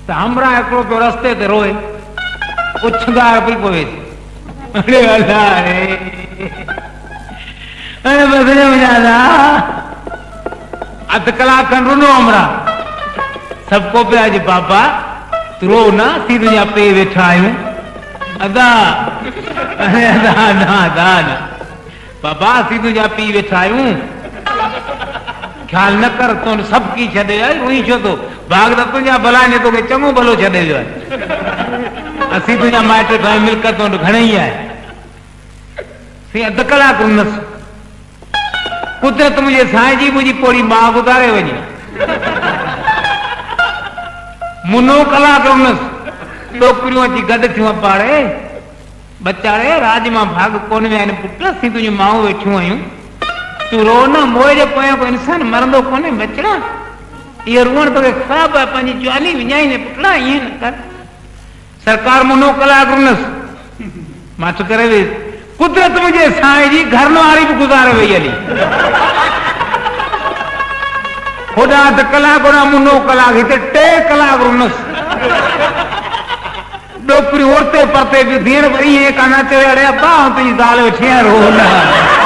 तो हमरा एकड़ो पे रस्ते ते रोए उछगार पई पवे अरे अल्लाह रे अरे बदले मजादा अध कलाक खन रुनो हमरा सबको पे आज बाबा तू रो ना सी तुझा पे वेठा आयूं अदा अरे अदा अदा अदा बाबा सी तुझा पी वेठा आयूं ख्याल न कर तो सबकी छदे आई वही छो तो भाग त तुझा भला ने तो के चंगो भलो छदे जो असी तुझा माइट ठाई मिलकत तो घणई है सी अध कलाक उनस कुदरत मुझे साईं जी मुझी पोड़ी मां गुजारे वनी मुनो कलाक उनस टोकरियों अची गड थियूं पाड़े बचाड़े राज मां भाग कोन वे आहिनि पुट सी तुझी माऊं वेठियूं आहियूं तू रो न मोए जे पोयां को इंसान मरंदो कोने बचड़ा ये रुअण तो ख़राब है पंहिंजी ज्वाली विञाई ने पुटड़ा ईअं न कर सरकार मुनो कलाक रुनस मां तो करे वे कुदरत मुझे साईं जी घर न वारी भी गुज़ारे वई हली होॾा अधु कलाक होॾा मुनो कलाक हिते 3 कलाक रुनस डोकरी ओरते परते भी धीर वही एक आना चढ़े अड़े अब्बा तुझी ज़ाल वेठी रो न